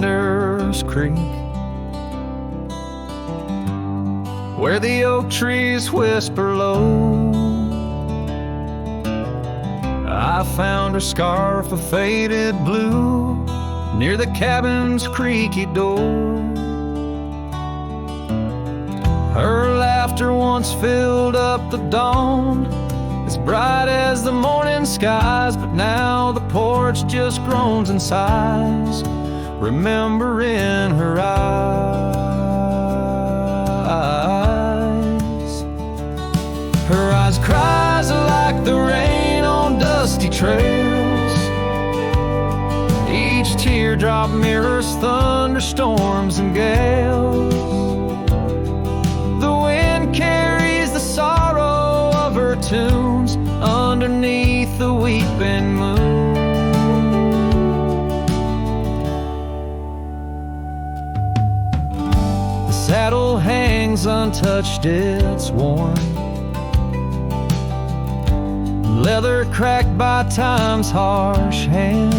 Lavender's Creek, where the oak trees whisper low. I found her scarf of faded blue near the cabin's creaky door. Her laughter once filled up the dawn, as bright as the morning skies, but now the porch just groans and sighs, remembering her eyes. Her eyes cries like the rain on dusty trails. Each teardrop mirrors thunderstorms and gales. The wind carries the sorrow of her tunes underneath the weeping moon. The saddle hangs untouched, it's worn, leather cracked by time's harsh hand.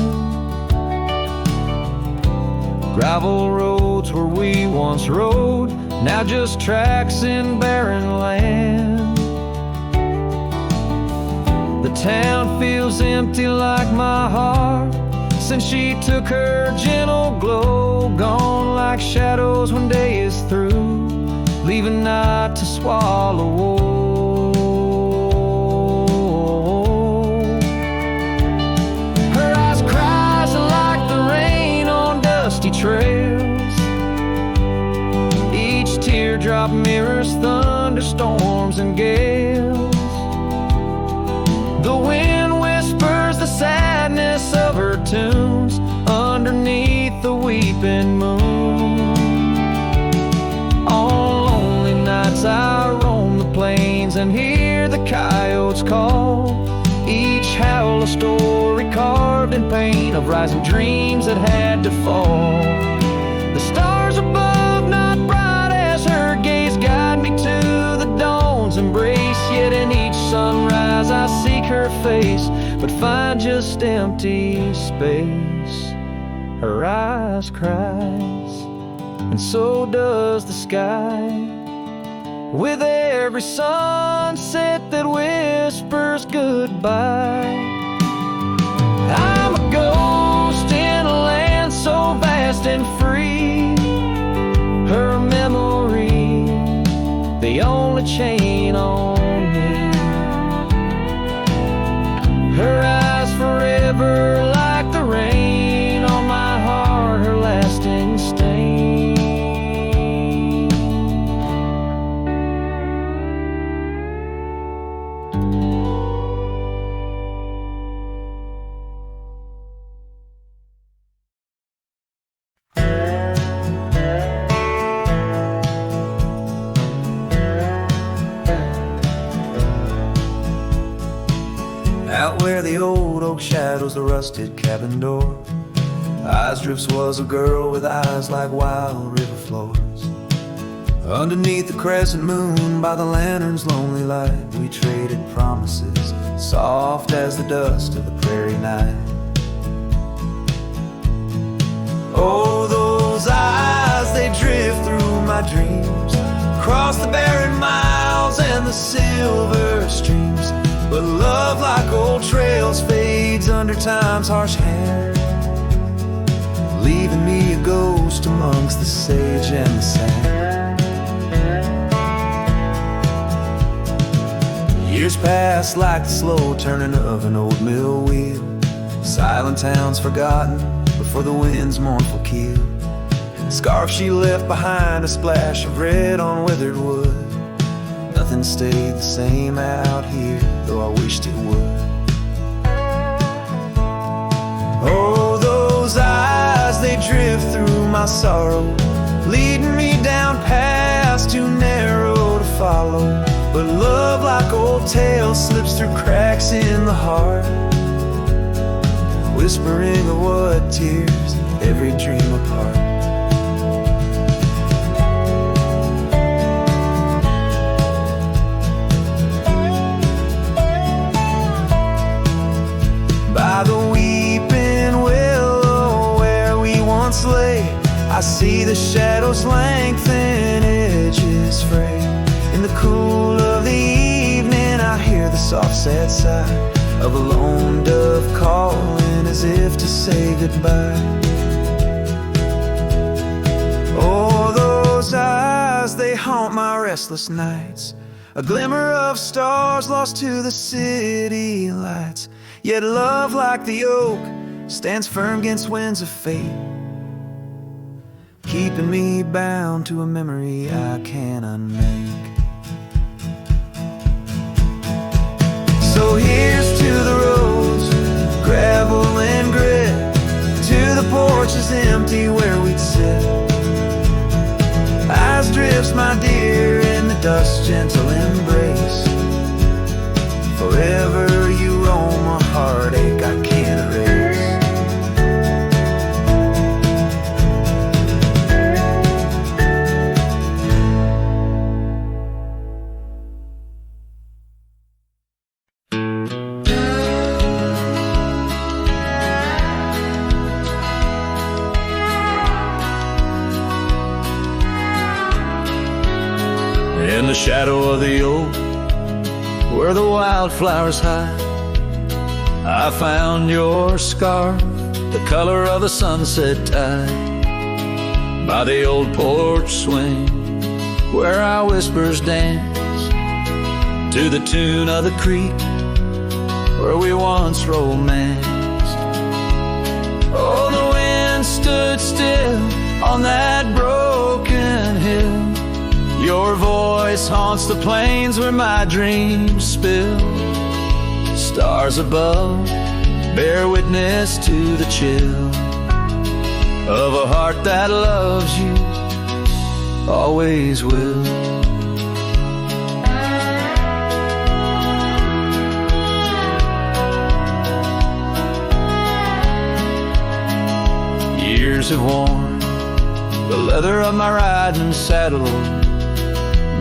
Gravel roads where we once rode, now just tracks in barren land. The town feels empty like my heart since she took her gentle glow. Gone like shadows when day is through, leaving night to swallow woe. Her eyes cries like the rain on dusty trails. Each teardrop mirrors thunderstorms and gales. The wind whispers the sadness of her tunes underneath the weeping moon. On lonely nights I roam the plains and hear the coyotes call, each howl a story carved in pain of rising dreams that had to fall. The stars above, not bright as her gaze, guide me to the dawn's embrace. Yet in each sunrise I seek her face, but find just empty space. Her eyes cries, and so does the sky, with every sunset that whispers goodbye. I'm a ghost in a land so vast and free. Her memory, the only chain on me. Her eyes forever like the rain on my heart, her lasting stain. Out where the old oak shadows the rusted cabin door, Eyes Drifts was a girl with eyes like wild river floors. Underneath the crescent moon, by the lantern's lonely light, we traded promises, soft as the dust of the prairie night. Oh, those eyes, they drift through my dreams, across the barren miles and the silver streams. But love, like old trails, fades under time's harsh hand, leaving me a ghost amongst the sage and the sand. Years pass like the slow turning of an old mill wheel, silent towns forgotten before the wind's mournful keel. Scarf she left behind, a splash of red on withered wood. Nothing stayed the same out here, though I wished it would. Oh, those eyes, they drift through my sorrow, leading me down paths too narrow to follow. But love, like old tales, slips through cracks in the heart, whispering of what tears every dream apart. By the weeping willow where we once it's late, I see the shadows lengthen, edges fray. In the cool of the evening, I hear the soft sad sigh of a lone dove calling as if to say goodbye. Oh, those eyes, they haunt my restless nights, a glimmer of stars lost to the city lights. Yet love like the oak stands firm against winds of fate, keeping me bound to a memory I can't unmake. So here's to the roads, gravel and grit, to the porches empty where we'd sit. Eyes drifts, my dear, in the dust's gentle embrace. Forever you roam a heartache I can't erase. In the shadow of the oak, where the wildflowers hide, I found your scarf, the color of a sunset tide. By the old porch swing, where our whispers dance, to the tune of the creek, where we once romanced. Oh, the wind stood still on that broken hill. Your voice haunts the plains where my dreams spill. Stars above bear witness to the chill of a heart that loves you, always will. Years have worn the leather of my riding saddle,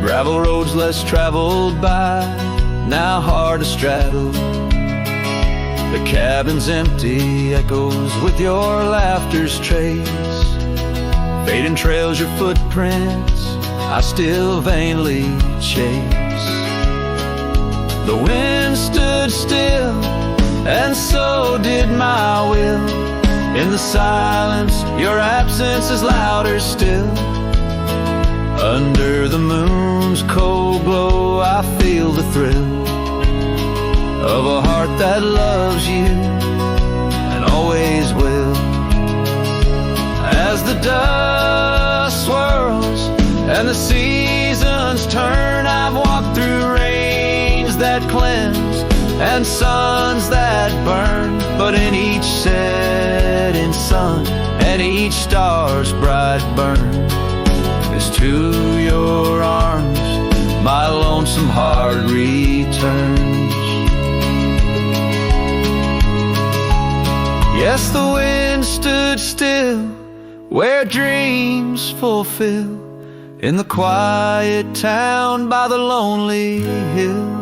gravel roads less traveled by, now hard to straddle. The cabin's empty, echoes with your laughter's trace. Fading trails, your footprints, I still vainly chase. The wind stood still, and so did my will. In the silence, your absence is louder still. Under the moon's cold glow, I feel the thrill of a heart that loves you and always will. As the dust swirls and the seasons turn, I've walked through rains that cleanse and suns that burn, but in each setting sun and each star's bright burn is to your arms my lonesome heart returns. Yes, the wind stood still where dreams fulfill, in the quiet town by the lonely hill.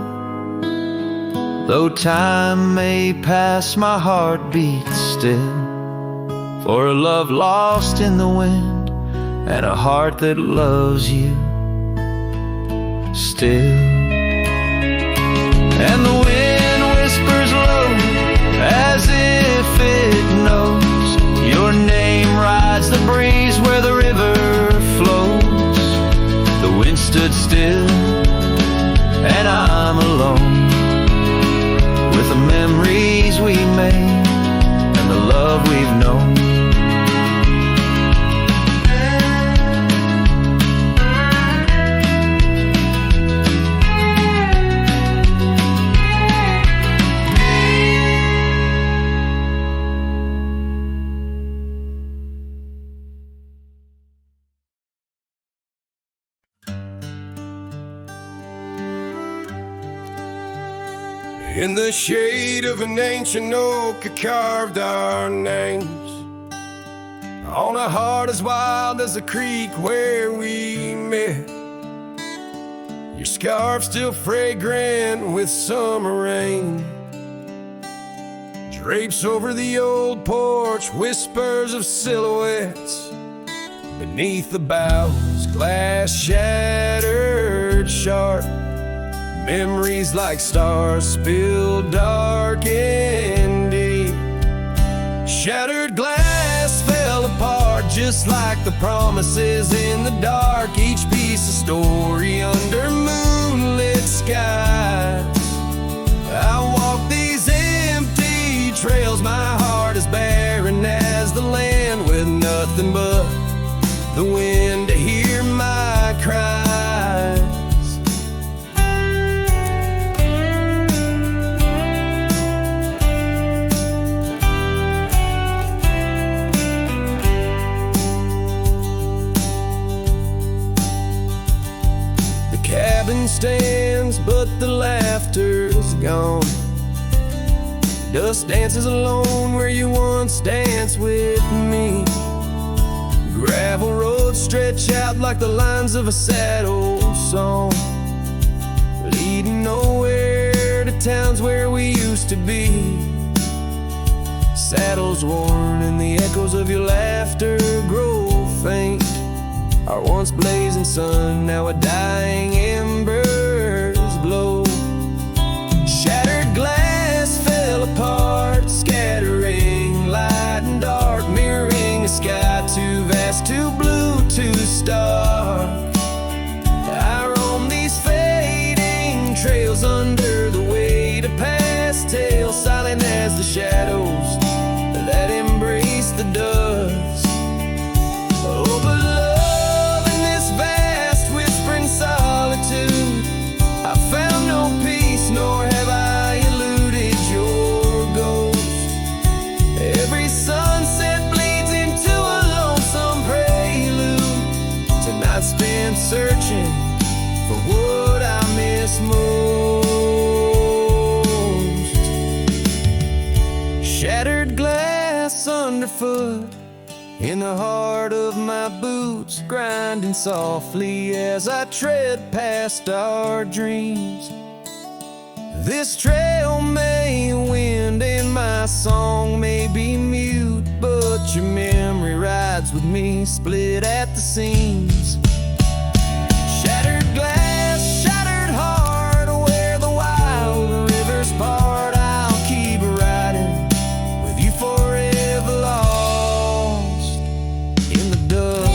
Though time may pass, my heart beats still, for a love lost in the wind and a heart that loves you still. And the wind whispers low as if it knows your name rides the breeze where the river flows. The wind stood still and I'm alone with the memories we made and the love we've known. In the shade of an ancient oak, I carved our names on a heart as wild as the creek where we met. Your scarf still fragrant with summer rain, drapes over the old porch, whispers of silhouettes. Beneath the boughs, glass shattered sharp. Memories like stars spilled dark and deep. Shattered glass fell apart just like the promises in the dark. Each piece a story under moonlit skies. I walk these empty trails, my heart is barren as the land, with nothing but the wind to hear my cries. Cabin stands, but the laughter's gone. Dust dances alone where you once danced with me. Gravel roads stretch out like the lines of a sad old song, leading nowhere to towns where we used to be. Saddles worn and the echoes of your laughter grow faint. Our once blazing sun, now a dying embers glow. Shattered glass fell apart, scattering light and dark, mirroring a sky too vast, too blue, too stark. I roam these fading trails under the weight of past tales, silent as the shadows that embrace the dust. Oh, but I found no peace, nor have I eluded your ghost. Every sunset bleeds into a lonesome prelude to nights spent searching for what I miss most. Shattered glass underfoot, in the heart of my boots, grinding softly as I tread past our dreams. This trail may wind and my song may be mute, but your memory rides with me, split at the seams. Shattered glass, shattered heart, where the wild rivers part, I'll keep riding with you forever lost in the dust.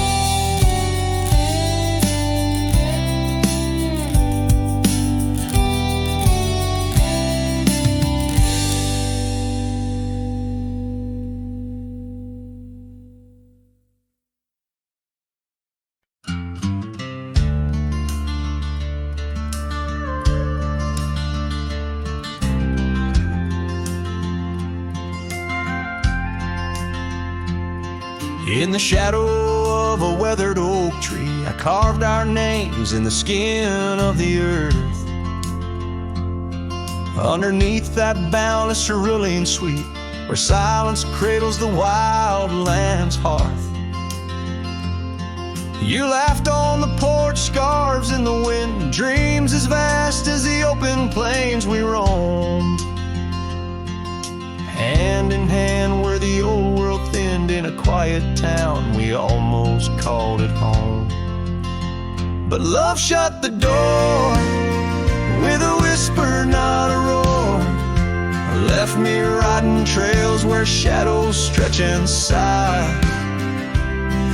In the shadow of a weathered oak tree, I carved our names in the skin of the earth. Underneath that boundless cerulean sweet, where silence cradles the wild land's hearth. You laughed on the porch, scarves in the wind, dreams as vast as the open plains we roamed. Hand in hand where the old world thinned, in a quiet town we almost called it home. But love shut the door with a whisper, not a roar. Left me riding trails where shadows stretch and sigh.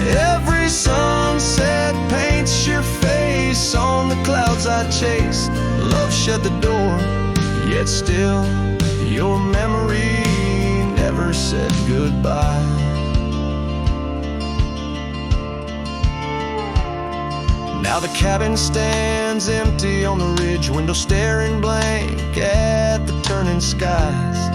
Every sunset paints your face on the clouds I chased. Love shut the door, yet still your memory never said goodbye. Now the cabin stands empty on the ridge, window staring blank at the turning skies.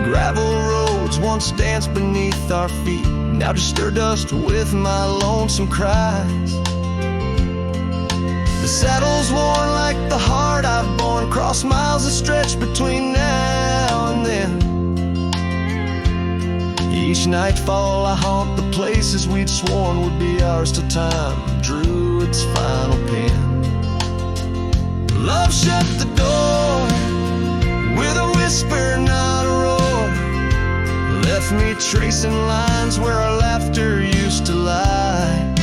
Gravel roads once danced beneath our feet, now just stir dust with my lonesome cries. The saddle's worn like the heart I've borne, cross miles of stretch between now and then. Each nightfall I haunt the places we'd sworn would be ours till time drew its final pen. Love shut the door with a whisper whisper, not a roar, left me tracing lines where our laughter used to lie.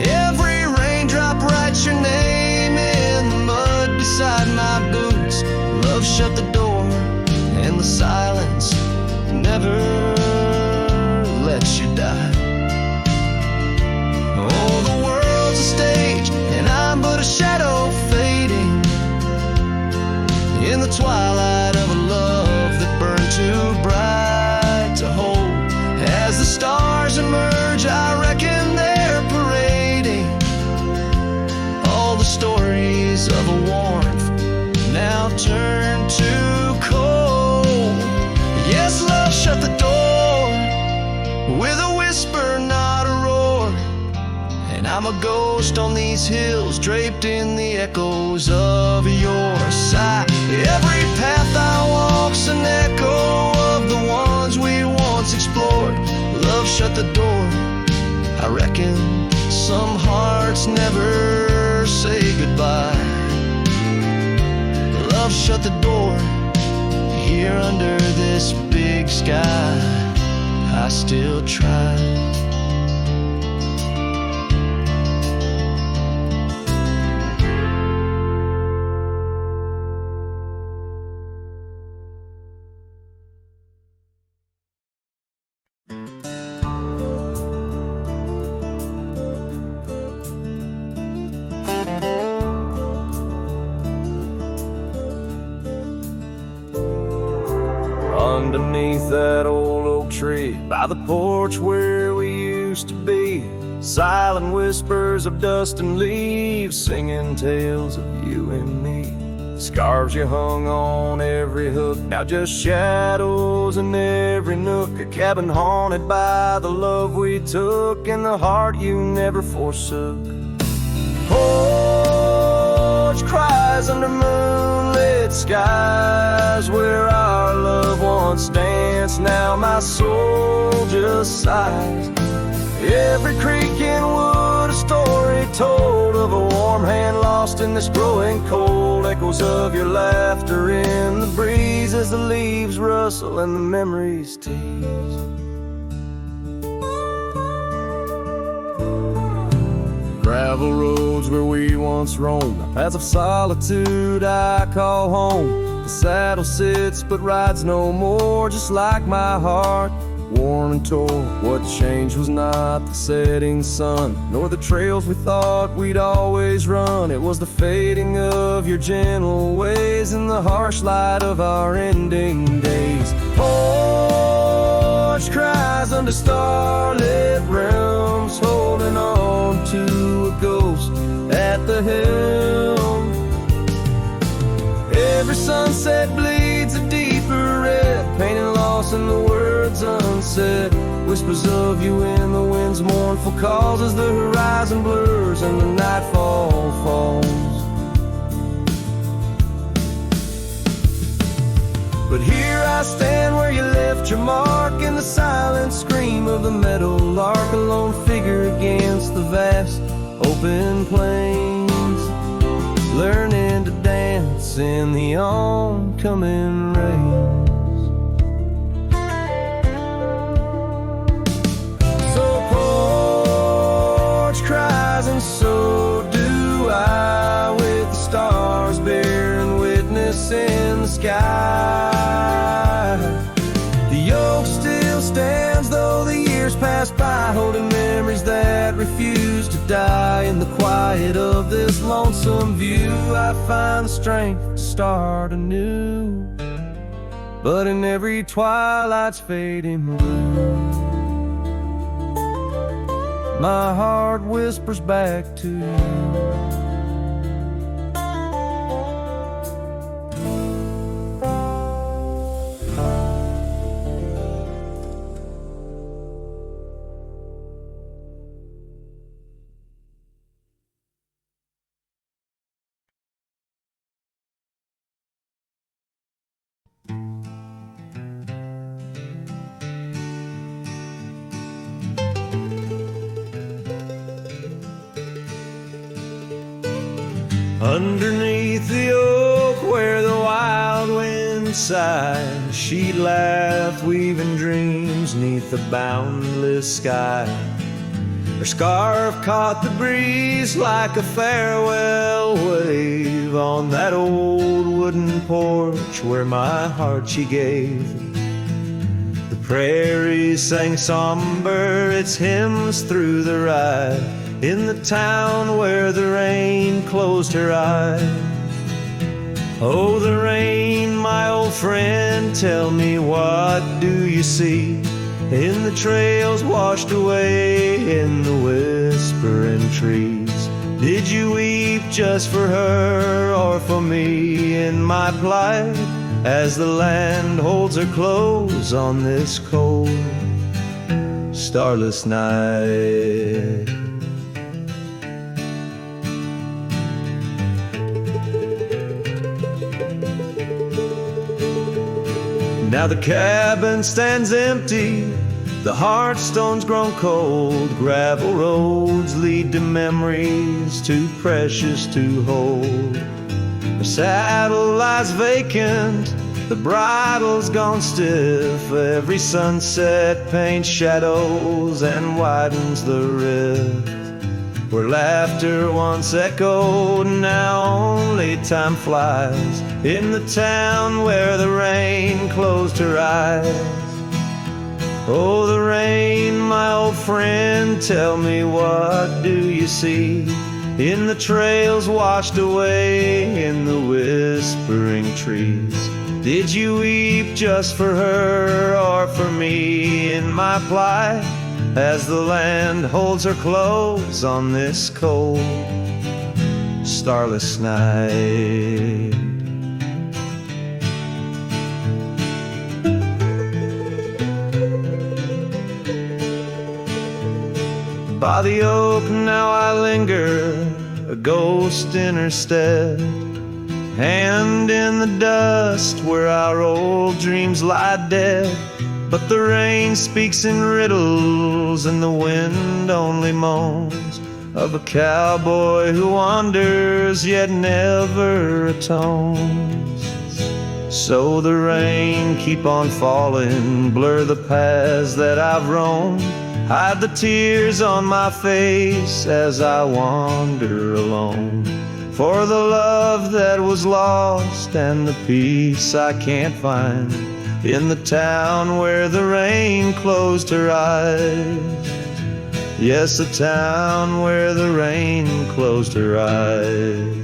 Every raindrop writes your name in the mud beside my boots. Love shut the door, and the silence never lets you die. Oh, the world's a stage, and I'm but a shadow fading in the twilight of a love that burned too bright to hold. As the stars emerge, I reckon they're parading all the stories of a warmth now turned to cold. Yes, love shut the door with a whisper, not a roar. And I'm a ghost on these hills, draped in the echoes of your sigh. Every path I walk's an echo of the ones we once explored. Love shut the door. I reckon some hearts never say goodbye. Love shut the door. Here under this big sky, I still try. Underneath that old oak tree, by the porch where we used to be, silent whispers of dust and leaves, singing tales of you and me. Scarves you hung on every hook, now just shadows in every nook. A cabin haunted by the love we took, and the heart you never forsook. Porch cries under moonlit skies, where our love once danced, now my soul just sighs. Every creek and wood, a story told of a warm hand lost in this growing cold. Echoes of your laughter in the breeze as the leaves rustle and the memories tease. Gravel roads where we once roamed, the paths of solitude I call home. The saddle sits but rides no more, just like my heart, worn and torn. What changed was not the setting sun, nor the trails we thought we'd always run. It was the fading of your gentle ways and the harsh light of our ending days. Porch cries under starlit realms, holding on to a ghost at the helm. Every sunset bleeds a deeper red, pain and loss in the words unsaid. Whispers of you in the wind's mournful calls as the horizon blurs and the nightfall falls. But here I stand where you left your mark, in the silent scream of the meadow lark, a lone figure against the vast open plains, learning to dance in the oncoming rains. So porch cries and so do I, with the stars bearing witness in the sky. The oak still stands though the years pass by, holding memories that refuse to die. In the quiet of this lonesome view, I find the strength to start anew. But in every twilight's fading blue, my heart whispers back to you. Underneath the oak where the wild wind inside. She'd laugh, weaving dreams neath the boundless sky. Her scarf caught the breeze like a farewell wave on that old wooden porch where my heart she gave. The prairies sang somber its hymns through the ride in the town where the rain closed her eyes. Oh, the rain, my old friend, tell me, what do you see in the trails washed away in the whispering trees? Did you weep just for her or for me in my plight, as the land holds her close on this cold, starless night? Now the cabin stands empty, the hearthstone's grown cold. Gravel roads lead to memories too precious to hold. The saddle lies vacant, the bridle's gone stiff. Every sunset paints shadows and widens the rift. Where laughter once echoed, now only time flies. In the town where the rain closed her eyes. Oh, the rain, my old friend, tell me, what do you see in the trails washed away in the whispering trees? Did you weep just for her or for me in my plight, as the land holds her close on this cold, starless night? By the oak now I linger, a ghost in her stead, hand in the dust where our old dreams lie dead. But the rain speaks in riddles and the wind only moans of a cowboy who wanders yet never atones. So the rain keep on falling, blur the paths that I've roamed, hide the tears on my face as I wander alone. For the love that was lost and the peace I can't find in the town where the rain closed her eyes. Yes, the town where the rain closed her eyes.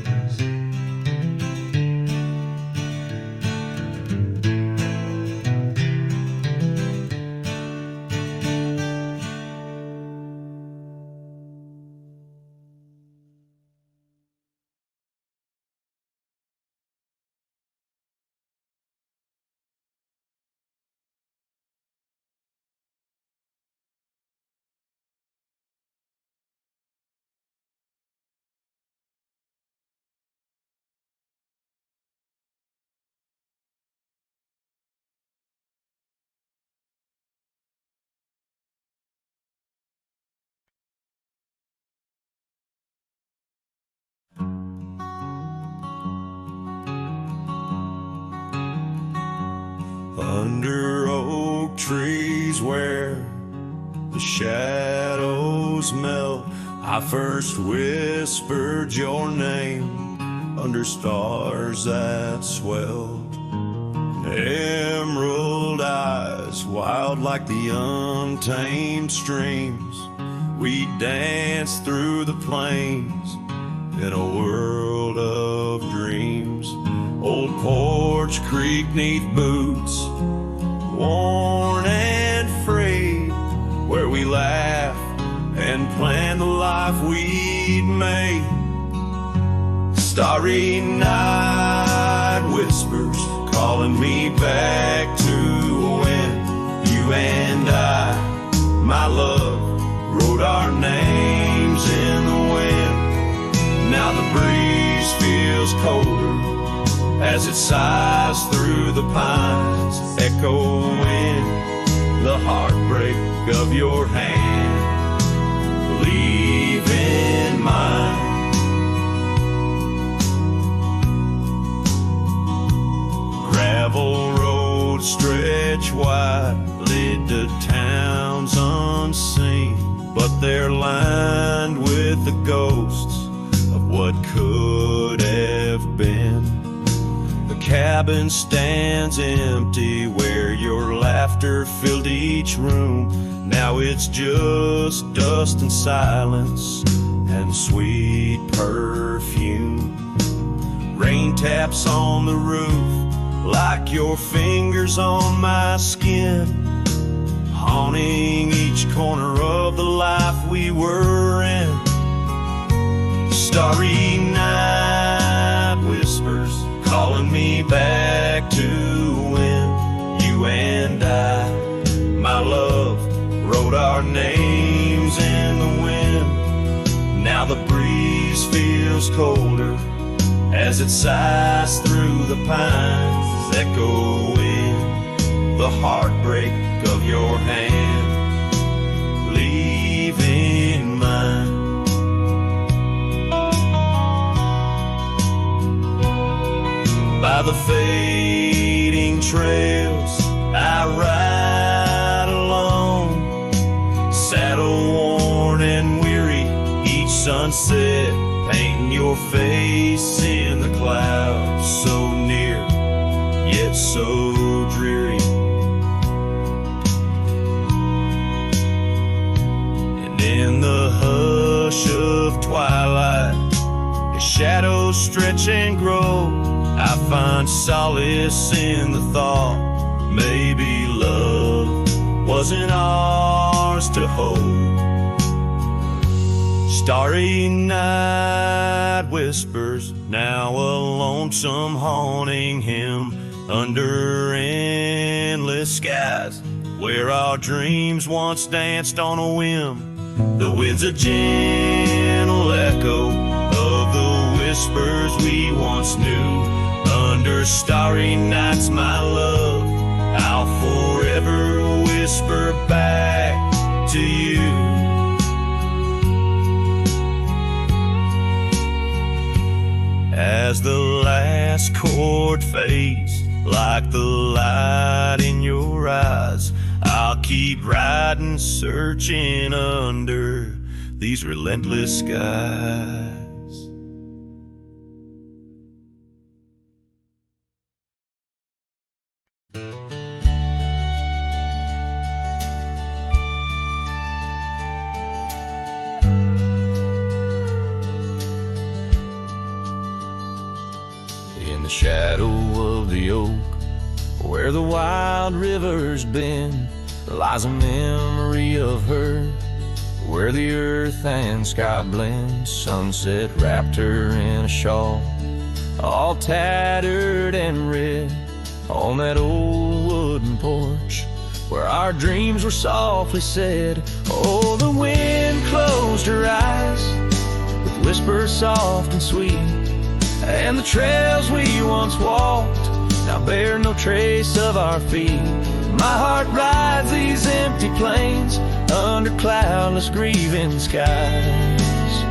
Under oak trees where the shadows melt, I first whispered your name under stars that swelled. Emerald eyes, wild like the untamed streams, we danced through the plains in a world of dreams. Old Porch Creek neath boots, worn and frayed, where we laughed and planned the life we'd made. Starry night whispers calling me back to when you and I, my love, wrote our names in the wind. Now the breeze feels colder as it sighs through the pines, echoing the heartbreak of your hand, leaving mine. Gravel stretch wide, lead to towns unseen, but they're lined with the ghosts of what could have been. The cabin stands empty where your laughter filled each room. Now it's just dust and silence and sweet perfume. Rain taps on the roof like your fingers on my skin, haunting each corner of the life we were in. Starry night whispers calling me back to when you and I, my love, wrote our names in the wind. Now the breeze feels colder as it sighs through the pines, echoing the heartbreak of your hand, leaving mine. By the fading trails I ride alone, saddle worn and weary, each sunset painting your face in the clouds, so near yet so dreary. And in the hush of twilight, as shadows stretch and grow, I find solace in the thought maybe love wasn't ours to hold. Starry night whispers, now a lonesome haunting hymn under endless skies, where our dreams once danced on a whim. The wind's a gentle echo of the whispers we once knew. Under starry nights, my love, I'll forever whisper back to you. As the last chord fades, like the light in your eyes, I'll keep riding, searching under these relentless skies. In the shadow of the oak, where the wild river's been, lies a memory of her, where the earth and sky blend. Sunset wrapped her in a shawl, all tattered and red, on that old wooden porch, where our dreams were softly said. Oh, the wind closed her eyes with whispers soft and sweet, and the trails we once walked now bear no trace of our feet. My heart rides these empty plains under cloudless grieving skies,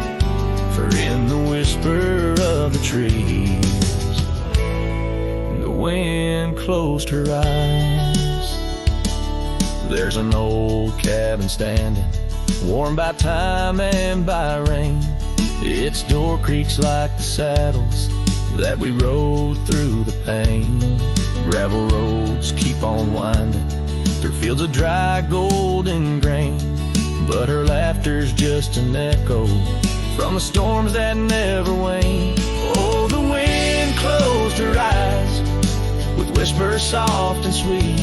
for in the whisper of the trees, the wind closed her eyes. There's an old cabin standing, warmed by time and by rain. Its door creaks like the saddles that we rode through the pain. Gravel roads keep on winding through fields of dry golden grain, but her laughter's just an echo from the storms that never wane. Oh, the wind closed her eyes with whispers soft and sweet,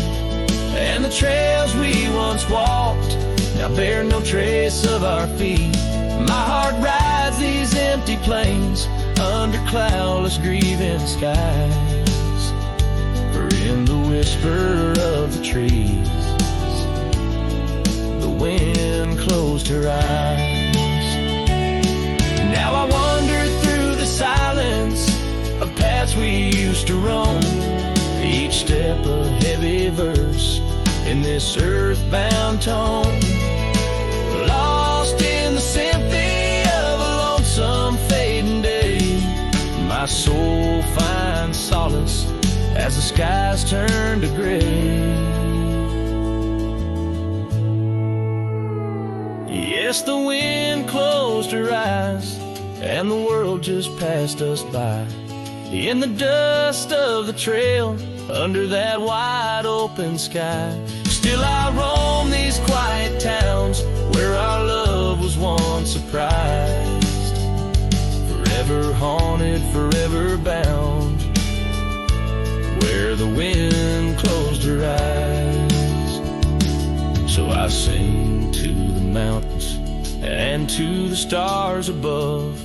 and the trails we once walked now bear no trace of our feet. My heart rides these empty plains under cloudless grieving skies, for in the whisper of the trees, the wind closed her eyes. Now I wander through the silence of paths we used to roam, each step a heavy verse in this earthbound tone, lost in the symphony of a lonesome fading day. My soul finds solace as the skies turn to gray. Yes, the wind closed her eyes, and the world just passed us by. In the dust of the trail, under that wide open sky. Still I roam these quiet towns, where our love was once surprised. Forever haunted, forever bound, where the wind closed her eyes. So I sing to the mountains and to the stars above,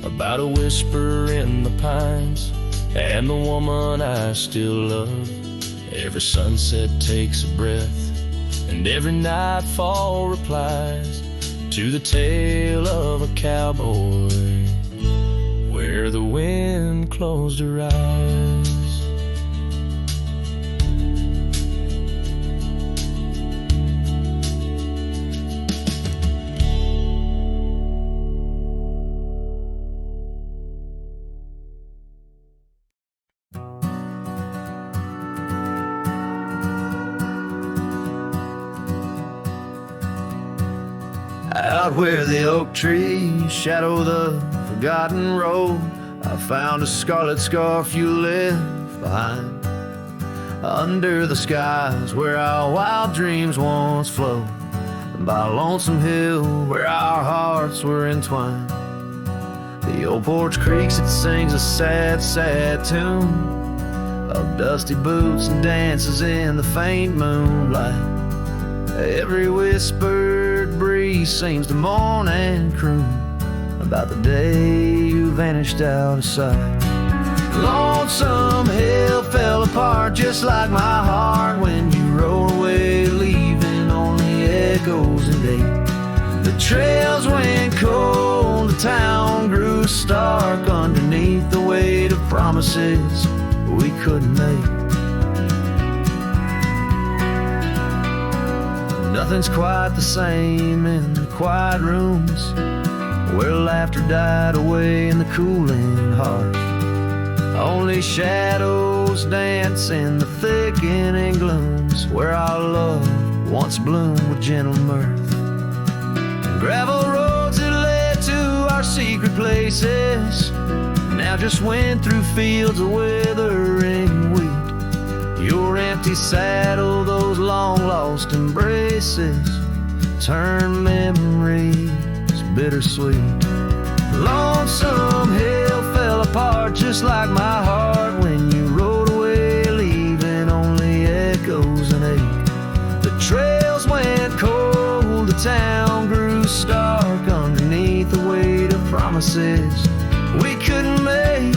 about a whisper in the pines and the woman I still love. Every sunset takes a breath, and every nightfall replies to the tale of a cowboy, where the wind closed her eyes. Out where the oak trees shadow the forgotten road, I found a scarlet scarf you left behind. Under the skies where our wild dreams once flowed, by a lonesome hill where our hearts were entwined. The old porch creaks, it sings a sad, sad tune of dusty boots and dances in the faint moonlight. Every whispered breeze seems to mourn and croon about the day you vanished out of sight. Lonesome hill fell apart just like my heart when you rode away, leaving only echoes and ache. The trails went cold, the town grew stark underneath the weight of promises we couldn't make. Nothing's quite the same in the quiet rooms where laughter died away in the cooling heart. Only shadows dance in the thickening glooms where our love once bloomed with gentle mirth. Gravel roads that led to our secret places now just went through fields of withering wheat. Your empty saddle, those long-lost embraces, turn memories bittersweet. Lonesome hill fell apart just like my heart when you rode away, leaving only echoes and ache. The trails went cold, the town grew stark underneath the weight of promises we couldn't make.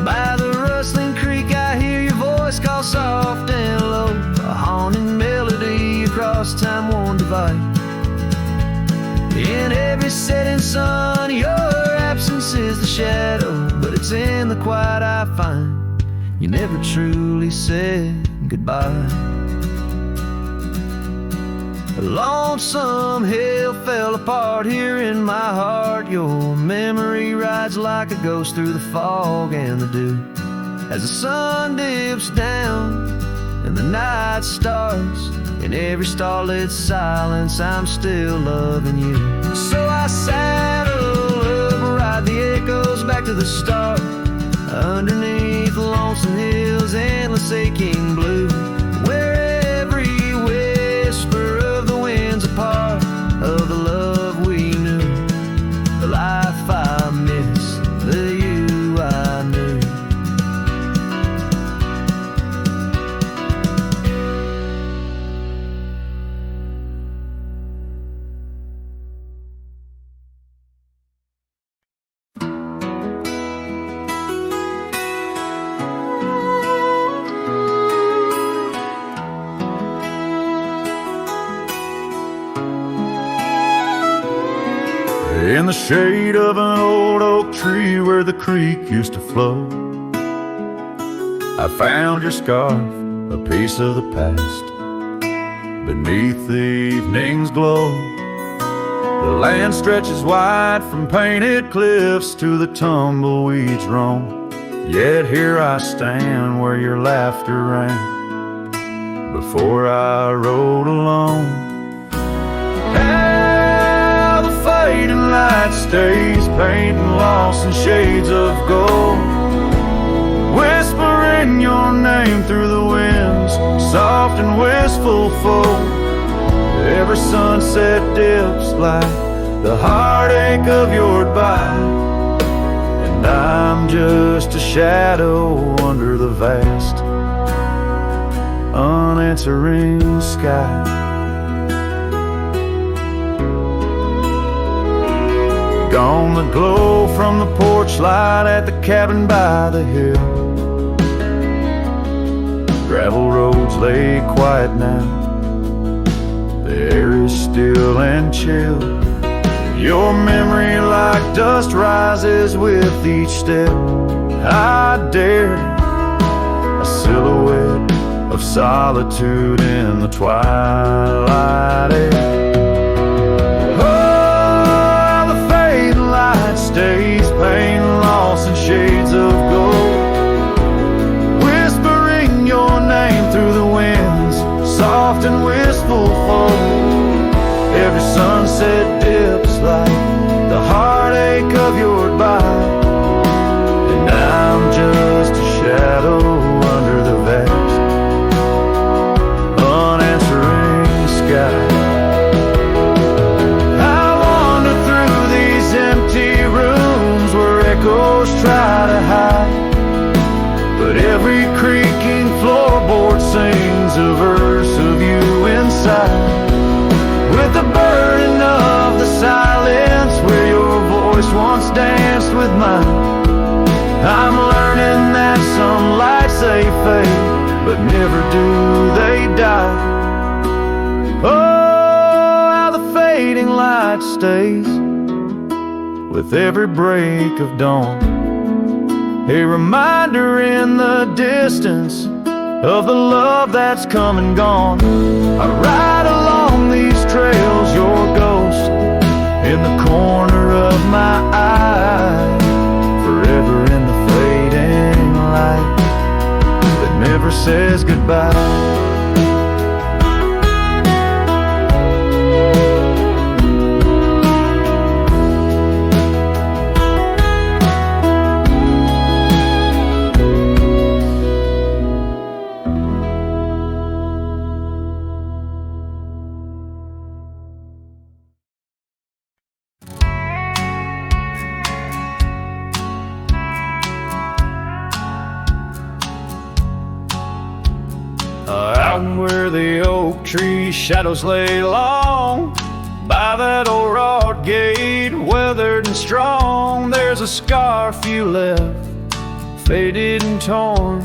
By the rustling creek I hear your voice call soft and low, a haunting melody across time-worn divide. In every setting sun your absence is the shadow, but it's in the quiet I find you never truly said goodbye. A lonesome hill fell apart here in my heart. Your memory rides like a ghost through the fog and the dew. As the sun dips down and the night starts, in every starlit silence I'm still loving you. So I saddle up, ride the echoes back to the start, underneath the lonesome hills, endless aching blue, where every whisper of the wind's a part of the love we knew, the life I miss, the you I knew. In the shade of an old oak tree where the creek used to flow, I found your scarf, a piece of the past, beneath the evening's glow. The land stretches wide from painted cliffs to the tumbleweeds roam, yet here I stand where your laughter rang before I rode alone. painting lost in shades of gold. Whispering your name through the winds, soft and wistful fold. Every sunset dips like the heartache of your goodbye, and I'm just a shadow under the vast, unanswering sky. Gone the glow from the porch light at the cabin by the hill. Gravel roads lay quiet now, the air is still and chill. Your memory like dust rises with each step. I dare a silhouette of solitude in the twilight air. Oh, the fading light stays, pain lost in shades of gold. Whispering your name through the winds, soft and wistful fold. Every sunset dips like the heartache of your goodbye, and I'm just a shadow under the vast, unanswering sky. I wander through these empty rooms where echoes try to hide, but every creaking floorboard sings a verse of you inside. With the burden of the silence where your voice once danced with mine, I'm learning that some lights they fade, but never do they die. Oh, how the fading light stays with every break of dawn, a reminder in the distance of the love that's come and gone. I ride along these trails, your ghost in the corner of my eye, forever in the fading light that never says goodbye. Out where the oak tree shadows lay long, by that old wrought gate, weathered and strong, there's a scarf you left, faded and torn,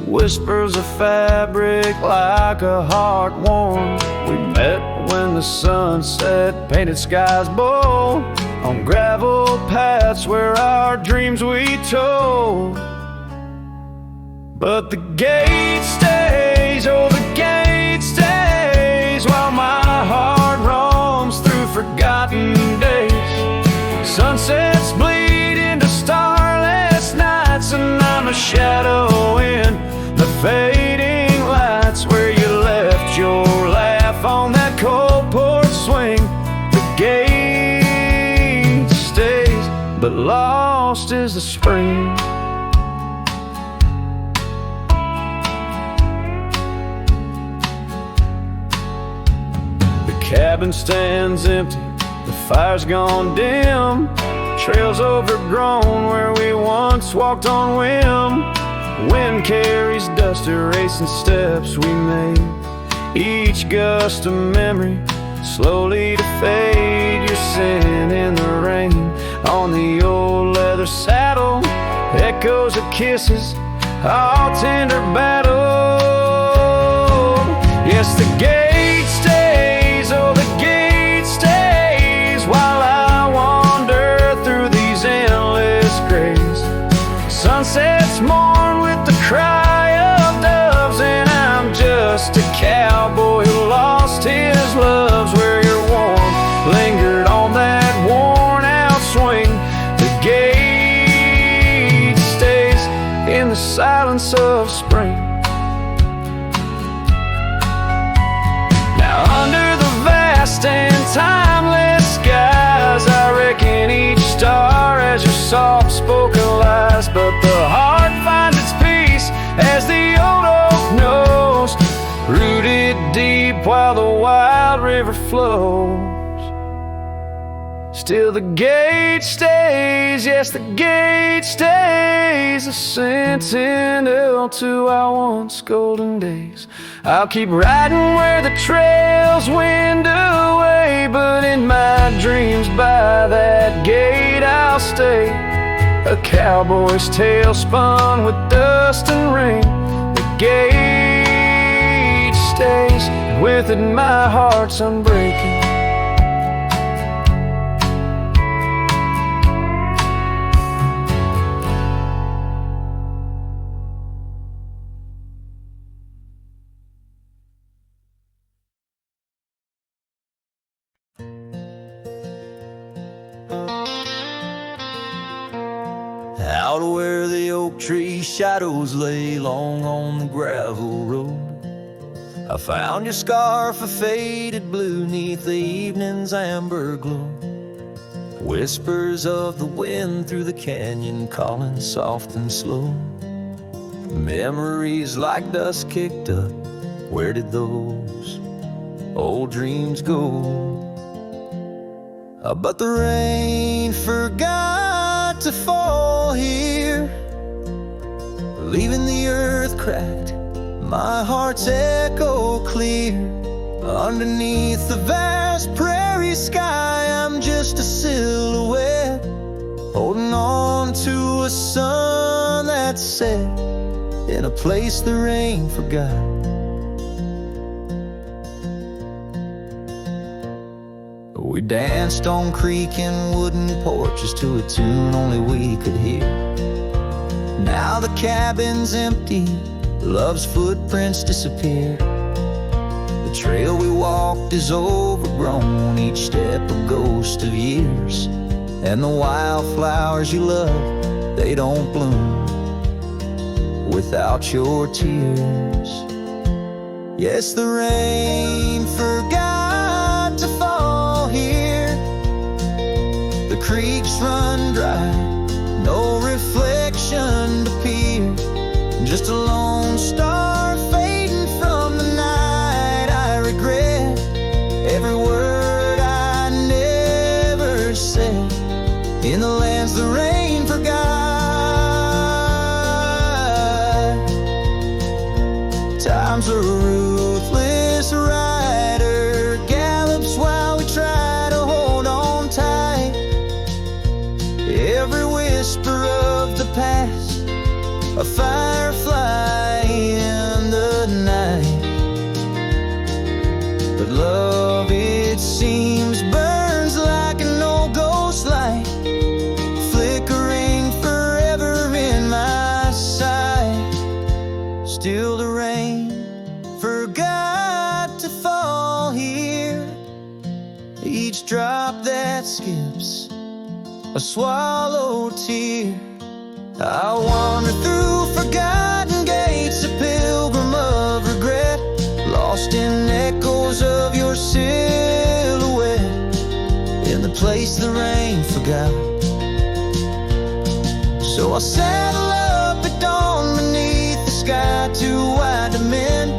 whispers of fabric like a heart worn. We met when the sunset painted skies bold, on gravel paths where our dreams we told. But the gate stays, oh the gate stays, while my heart roams through forgotten days. Sunsets bleed into starless nights, and I'm a shadow in the fading lights where you left your laugh on that cold porch swing. The gate stays, but lost is the spring. Cabin stands empty, the fire's gone dim, trails overgrown where we once walked on whim. Wind carries dust, erasing steps we made, each gust of memory slowly to fade. You're sitting in the rain on the old leather saddle, echoes of kisses, all tender battle. Yes, the gate stays, oh the gate stays, while I wander through these endless grays. Sunsets mourn with the cry of doves, and I'm just a cowboy who lost his loves where your warmth lingered on that worn out swing. The gate stays in the silence of spring. wild river flows. Still the gate stays, yes, the gate stays, a sentinel to our once golden days. I'll keep riding where the trails wind away, but in my dreams by that gate I'll stay. A cowboy's tale spun with dust and rain. The gate stays, and with it my heart's unbreaking. Out where the oak tree shadows lay long on the gravel road, I found your scarf of faded blue neath the evening's amber glow. Whispers of the wind through the canyon calling soft and slow. Memories like dust kicked up, where did those old dreams go? But the rain forgot to fall here, leaving the earth cracked, my heart's echo clear. Underneath the vast prairie sky, I'm just a silhouette, holding on to a sun that set in a place the rain forgot. We danced on creaking wooden porches to a tune only we could hear. Now the cabin's empty, love's footprints disappear. The trail we walked is overgrown, each step a ghost of years. And the wildflowers you love, they don't bloom without your tears. Yes, the rain forgot to fall here. The creeks run dry, no reflection to peer. Just a lone star fading from the night. I regret every word I never said in the lands the rain forgot. Time's a ruthless rider, gallops while we try to hold on tight. Every whisper of the past, a firefly in the night. But love, it seems, burns like an old ghost light, flickering forever in my sight. Still the rain forgot to fall here. Each drop that skips a swallowed tear. I wander through forgotten gates, a pilgrim of regret, lost in echoes of your silhouette, in the place the rain forgot. So I saddle up at dawn beneath the sky, too wide to mend,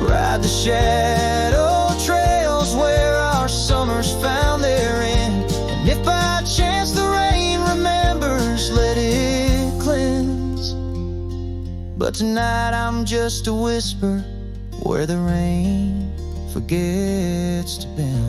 ride the shadow trails where our summers found their end. And if by chance the rain remembers, let it cleanse. But tonight I'm just a whisper where the rain forgets to bend.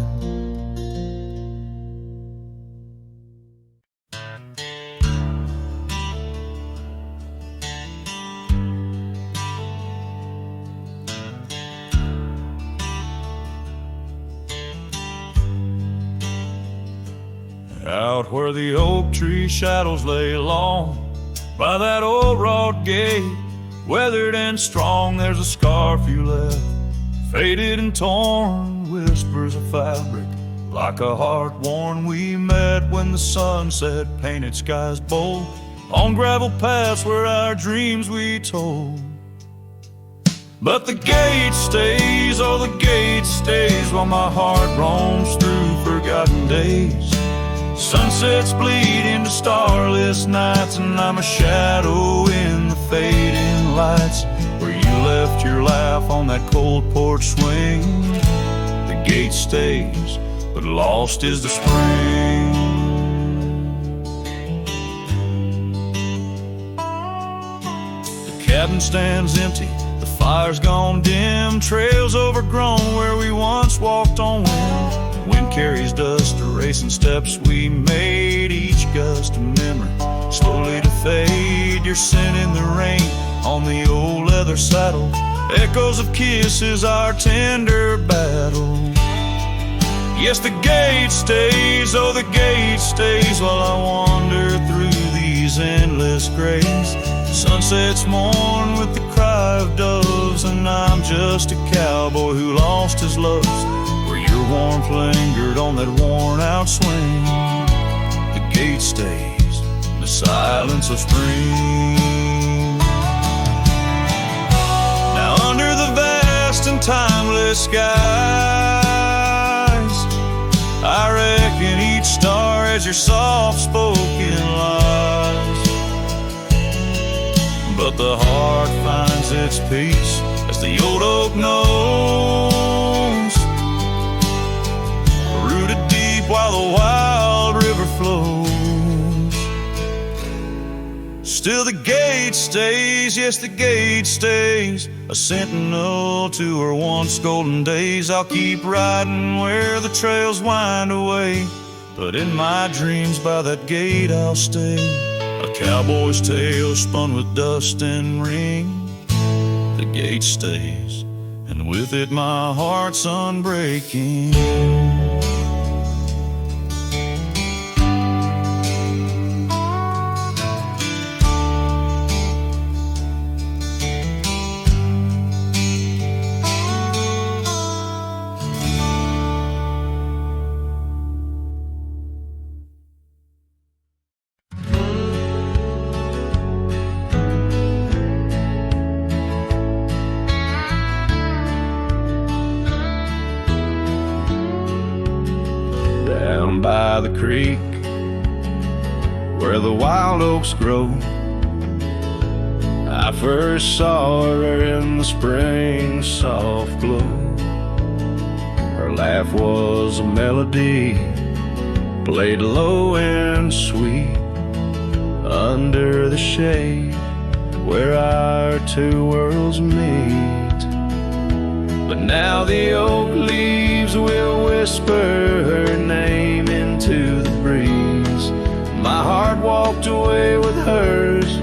Out where the oak tree shadows lay long, by that old wrought gate, weathered and strong, there's a scarf you left, faded and torn, whispers of fabric, like a heart worn. We met when the sunset painted skies bold, on gravel paths where our dreams we told. But the gate stays, oh the gate stays, while my heart roams through forgotten days. Sunsets bleed into starless nights, and I'm a shadow in the fading lights, where you left your laugh on that cold porch swing. The gate stays, but lost is the spring. The cabin stands empty, the fire's gone dim, trails overgrown where we once walked on wind. Wind carries dust, erasing steps we made, each gust a memory, slowly to fade. Your scent in the rain on the old leather saddle, echoes of kisses, our tender battle. Yes, the gate stays, oh the gate stays, while I wander through these endless grays. Sunsets mourn with the cry of doves, and I'm just a cowboy who lost his loves, where your warmth lingered on that worn out swing. The gate stays in the silence of spring. Now under the vast and timeless skies, I reckon each star has your soft-spoken lies. But the heart finds its peace, as the old oak knows, rooted deep while the wild river flows. Still the gate stays, yes the gate stays, a sentinel to her once golden days. I'll keep riding where the trails wind away, but in my dreams by that gate I'll stay. A cowboy's tale spun with dust and ring. The gate stays, and with it my heart's unbreaking. By the creek where the wild oaks grow, I first saw her in the spring soft glow. Her laugh was a melody, played low and sweet, under the shade where our two worlds meet. But now the oak leaves will whisper her name into the breeze. My heart walked away with hers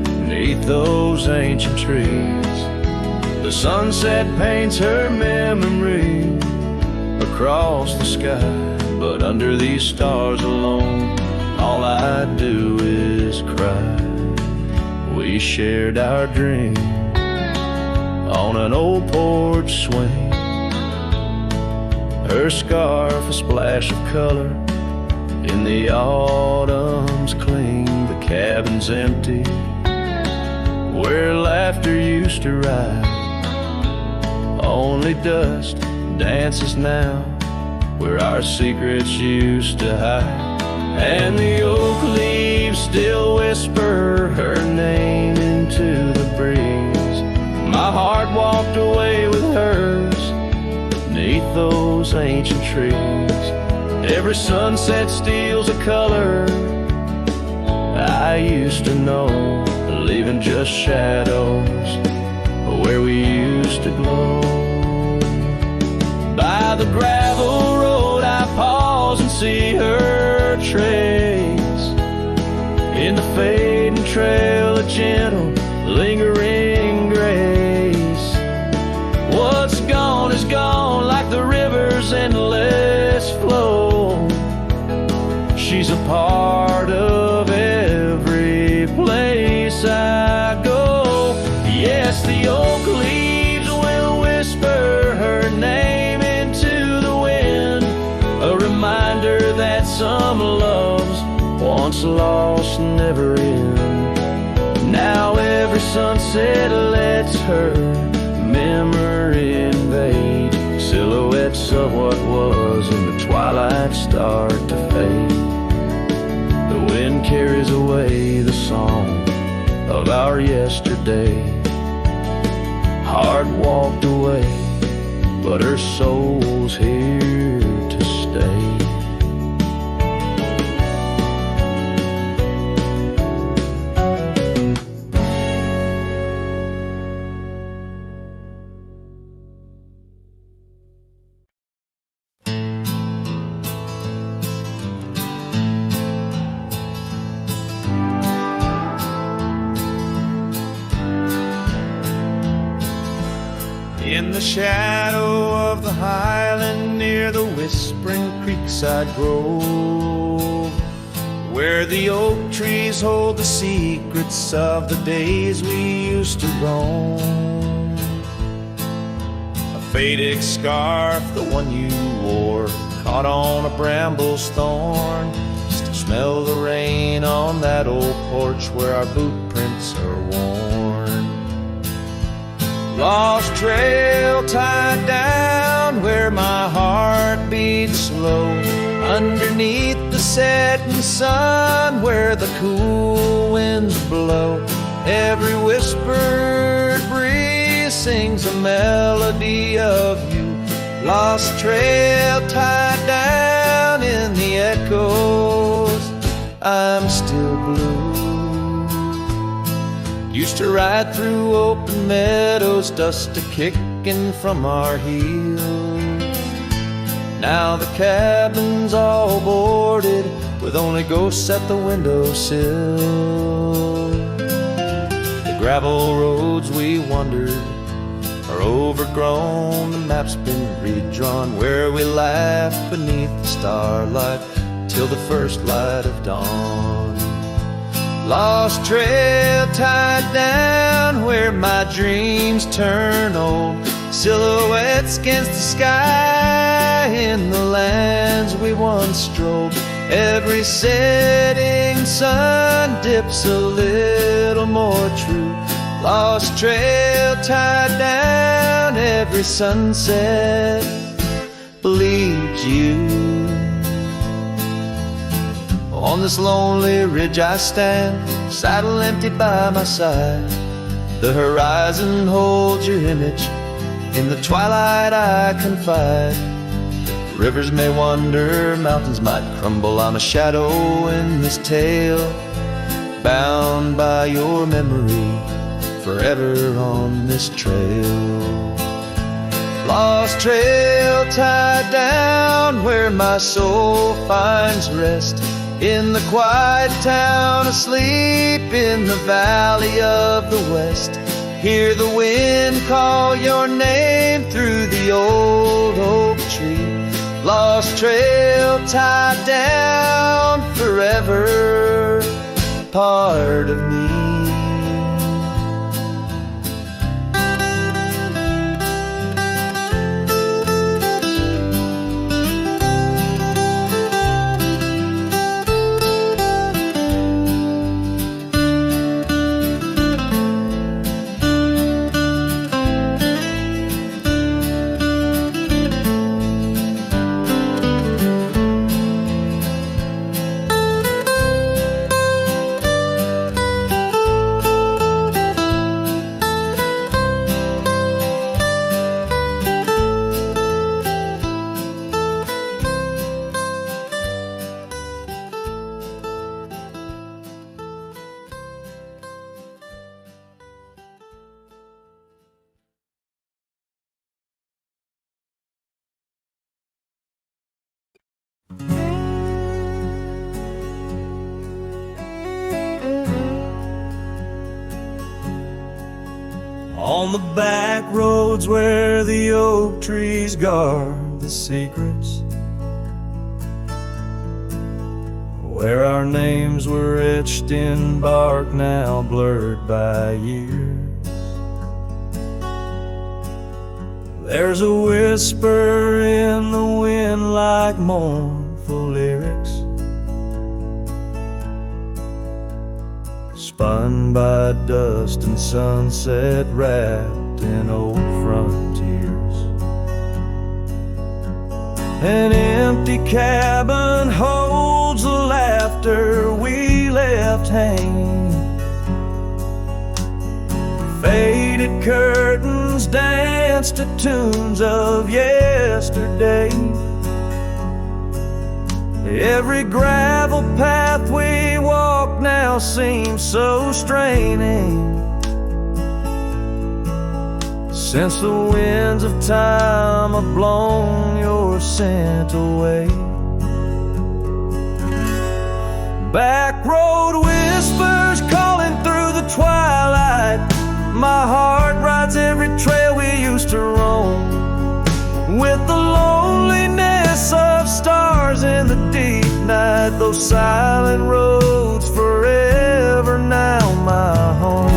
beneath those ancient trees. The sunset paints her memory across the sky, but under these stars alone, all I do is cry. We shared our dream on an old porch swing, her scarf a splash of color in the autumn's cling. The cabin's empty where laughter used to ride, only dust dances now where our secrets used to hide. And the oak leaves still whisper her name into the breeze. My heart walked away with hers beneath those ancient trees. Every sunset steals a color I used to know, leaving just shadows where we used to glow. By the gravel road I pause and see her trace, in the fading trail a gentle lingering grace. What's gone is gone like the river's endless flow. She's a part of every place I go. Yes, the oak leaves will whisper her name into the wind, a reminder that some loves once lost never end. Now every sunset lets her memory invade, silhouettes of what was in the twilight start to fade. The wind carries away the song of our yesterday. Heart walked away but her soul's here to stay. In the shadow of the highland near the whispering creekside grove, where the oak trees hold the secrets of the days we used to roam. A faded scarf, the one you wore, caught on a bramble's thorn. Still smell the rain on that old porch where our boot prints are worn. Lost trail tied down where my heart beats slow, underneath the setting sun where the cool winds blow. Every whispered breeze sings a melody of you. Lost trail tied down in the echoes, I'm still blue. Used to ride through open meadows, dust a-kicking from our heels. Now the cabin's all boarded, with only ghosts at the windowsill. The gravel roads we wandered are overgrown, the map's been redrawn, where we laughed beneath the starlight till the first light of dawn. Lost trail tied down where my dreams turn old, silhouettes against the sky in the lands we once strolled. Every setting sun dips a little more true. Lost trail tied down, every sunset bleeds you. On this lonely ridge I stand, saddle empty by my side. The horizon holds your image, in the twilight I confide. Rivers may wander, mountains might crumble, I'm a shadow in this tale, bound by your memory, forever on this trail. Lost trail tied down where my soul finds rest, in the quiet town asleep in the valley of the west. Hear the wind call your name through the old oak tree. Lost trail tied down, forever part of me. On the back roads where the oak trees guard the secrets, where our names were etched in bark now blurred by years, there's a whisper in the wind like mournful lyrics, spun by dust and sunset wrapped in old frontiers. An empty cabin holds the laughter we left hanging. Faded curtains winds dance to tunes of yesterday. Every gravel path we walk now seems so straining, since the winds of time have blown your scent away. Back road whispers calling through the twilight. My heart rides every trail we used to roam, with the loneliness of stars in the deep night. Those silent roads forever now my home.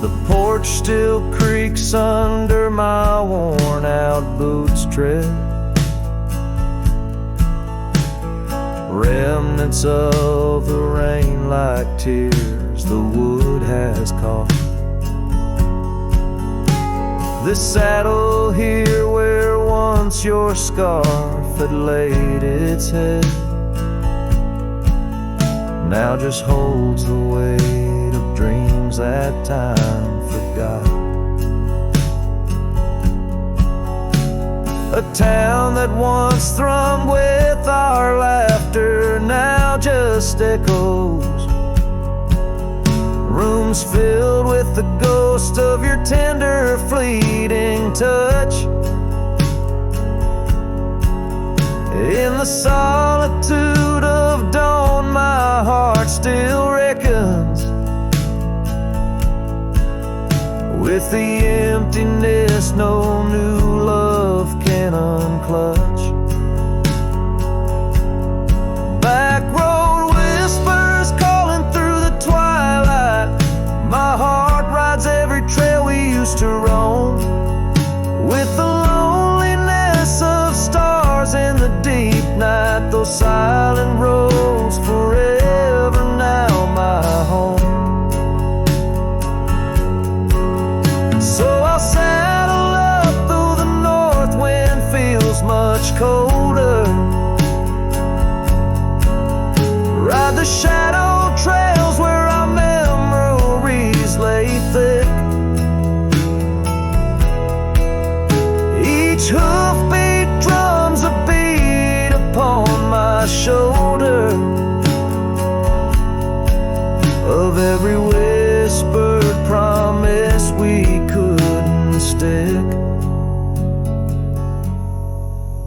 The porch still creaks under my worn out boots tread. Remnants of the rain like tears the wood has caught. This saddle here where once your scarf had laid its head now just holds the weight of dreams that time forgot. A town that once thrummed with our laughter now just echoes. Rooms filled with the ghost of your tender, fleeting touch. In the solitude of dawn, my heart still reckons with the emptiness no new love can unclutch. Back road whispers calling through the twilight. My heart rides every trail we used to roam, with the loneliness of stars in the deep night. Those silent roads forever now my home. So I'll saddle up though the north wind feels much colder, ride the shadow trails where our memories lay thick. Each hoofbeat drums a beat upon my shoulder of every whispered promise we couldn't stick.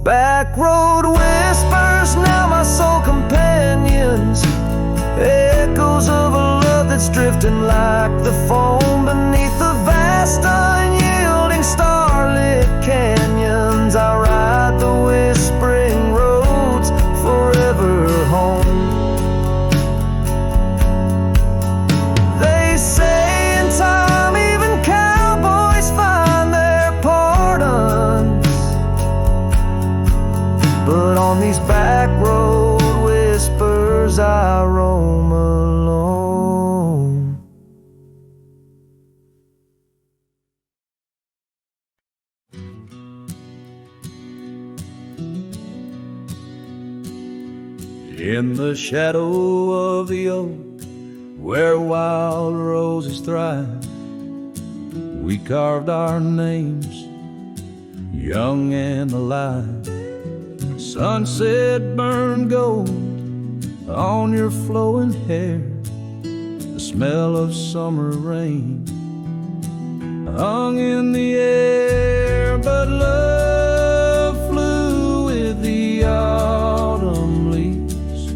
Back road whispers now my soul companions, echoes of a love that's drifting like the foam beneath the vast unyielding starlit canyons. I ride the whispering roads forever home. They say in time even cowboys find their pardons, but on these back road whispers I roam alone. In the shadow of the oak where wild roses thrive, we carved our names, young and alive. Sunset burned gold on your flowing hair, the smell of summer rain hung in the air. But love flew with the autumn leaves,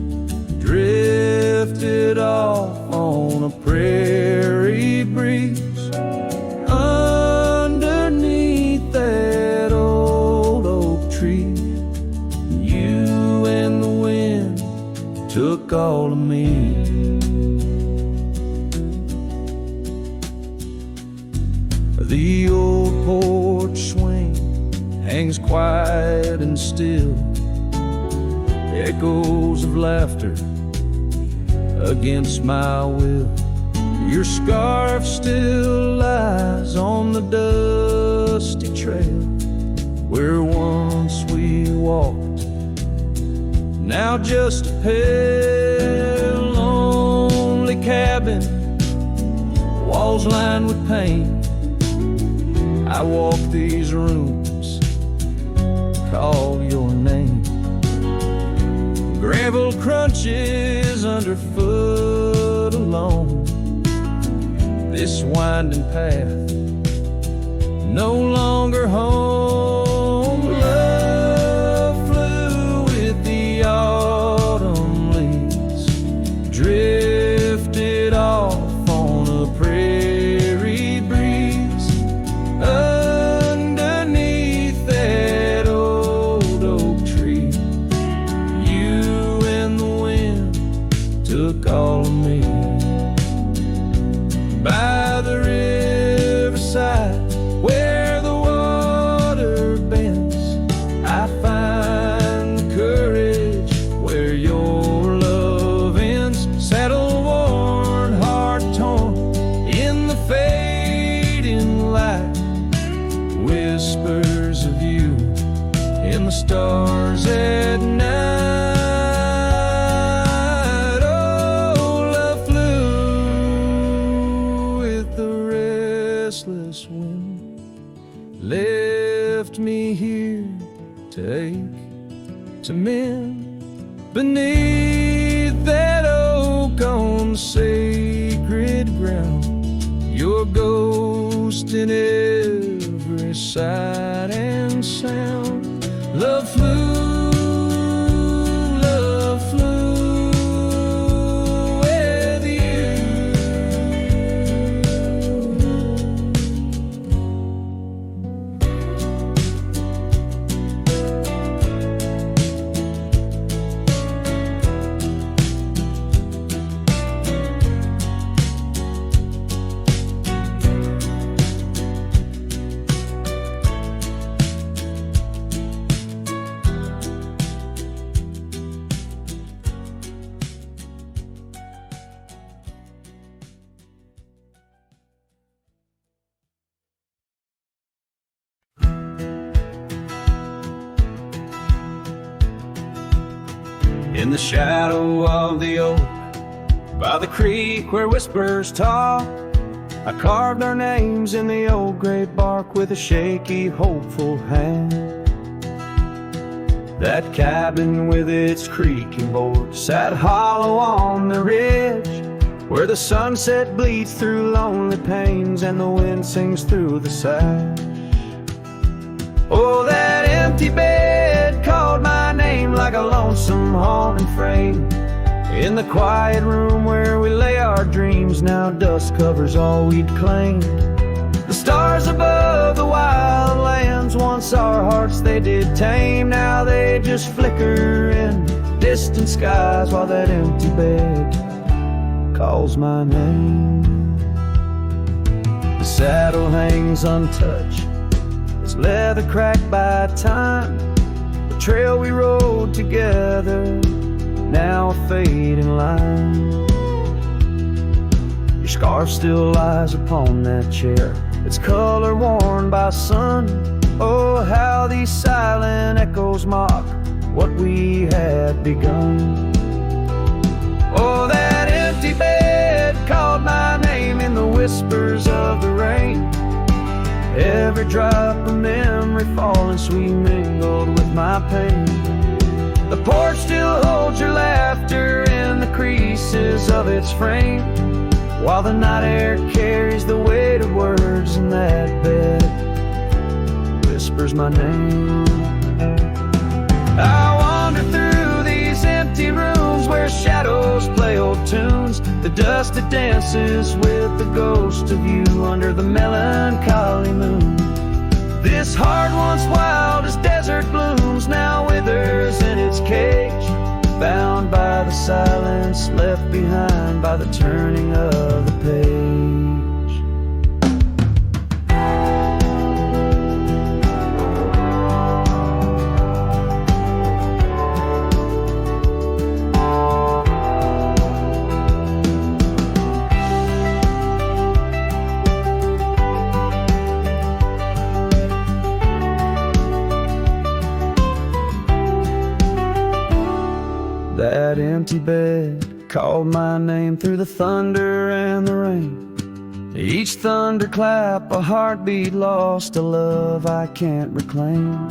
drifted off on a prairie breeze. Underneath that old oak tree, you and the wind took all of me. The old porch swing hangs quiet and still, echoes of laughter against my will. Your scarf still lies on the dusty trail where once we walked now just a pale, lonely cabin, walls lined with paint. I walk these rooms, call your name. Gravel crunches underfoot alone. This winding path, no longer home. Love flew with the autumn leaves, drifted off on a prairie breeze. Underneath that old oak tree, you and the wind took all of me. By the riverside where the water bends, I find the courage where your love ends. Saddle worn, heart torn, in the fading light, whispers of you in the stars at night. Oh, love flew with the restless wind, left me here to ache, to mend. Beneath that oak on sacred ground, your ghost in every sight and sound. Love flew with you. In the shadow of the oak, by the creek where whispers talk, I carved our names in the old gray bark with a shaky, hopeful hand. That cabin with its creaking board sat hollow on the ridge, where the sunset bleeds through lonely panes and the wind sings through the sash. Oh, that empty bed called my name like a lonesome haunting frame. In the quiet room where we lay our dreams, now dust covers all we'd claimed. The stars above the wild lands, once our hearts they did tame, now they just flicker in distant skies while that empty bed calls my name. The saddle hangs untouched, its leather cracked by time. The trail we rode together, now a fading line. Your scarf still lies upon that chair, its color worn by sun. Oh, how these silent echoes mock what we had begun. Oh, that empty bed called my name in the whispers of the rain. Every drop of memory falling sweet mingled with my pain. The porch still holds your laughter in the creases of its frame, while the night air carries the weight of words, and that bed whispers my name. I wander through these empty rooms where shadows play old tunes. The dust that dances with the ghost of you under the melancholy moon. This heart once wild as desert blooms now withers in its cage, bound by the silence left behind by the turning of the page. empty bed called my name through the thunder and the rain. Each thunderclap, a heartbeat lost, a love I can't reclaim.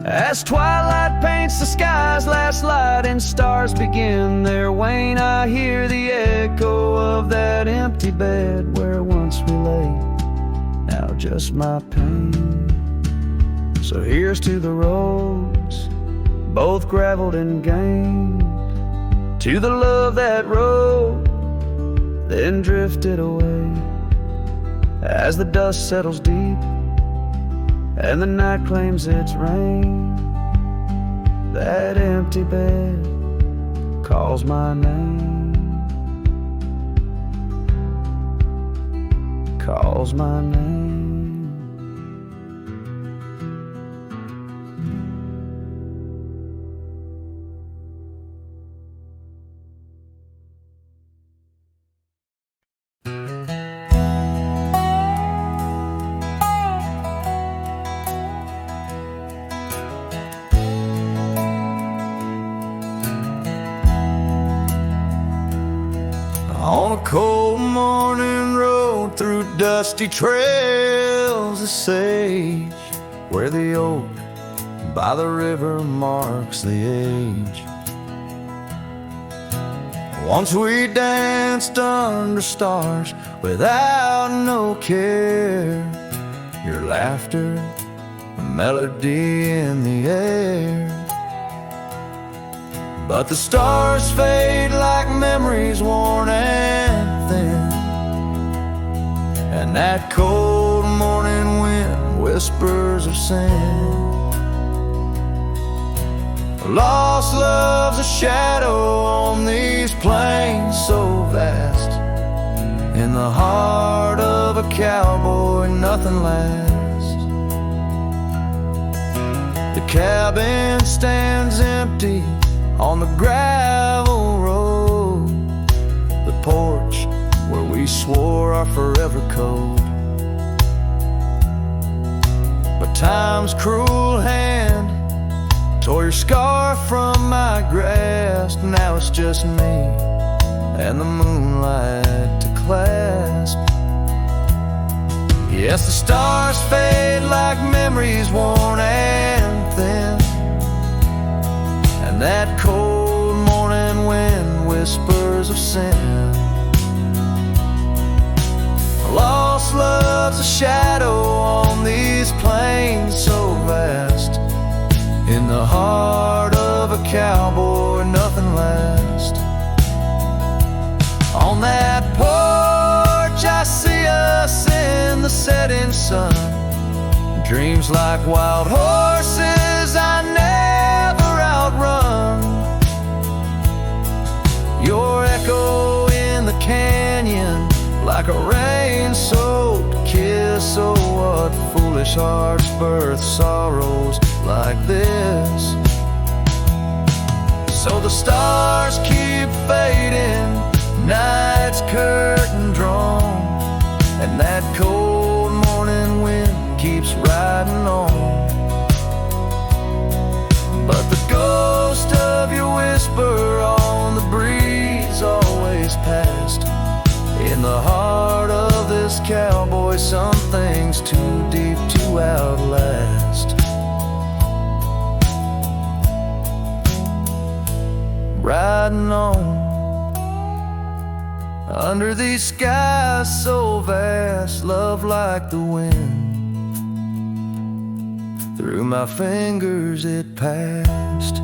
As twilight paints the sky's last light and stars begin their wane, I hear the echo of that empty bed where once we lay. Now just my pain. So here's to the roads, both graveled and gained, to the love that rode, then drifted away. As the dust settles deep and the night claims its reign, that empty bed calls my name, calls my name. On a cold morning road through dusty trails of sage, where the oak by the river marks the age. Once we danced under stars without no care, your laughter, a melody in the air. But the stars fade like memories worn and thin, and that cold morning wind whispers of sin. Lost love's a shadow on these plains so vast. In the heart of a cowboy nothing lasts. The cabin stands empty on the gravel road, the porch where we swore our forever code. But time's cruel hand tore your scarf from my grasp. Now it's just me and the moonlight to clasp. Yes, the stars fade like memories worn and thin, and that cold morning wind whispers of sin. Lost love's a shadow on these plains so vast. In the heart of a cowboy nothing lasts. On that porch I see us in the setting sun. Dreams like wild horses I never outrun. Your echo in the canyon like a rain-soaked kiss. Oh, what foolish hearts birth sorrows like this. So the stars keep fading, night's curtain drawn, and that cold morning wind keeps riding on. But the ghost of your whisper on the breeze always past. In the heart of this cowboy some things too deep to outlast. Riding on under these skies so vast, love like the wind. Through my fingers it passed.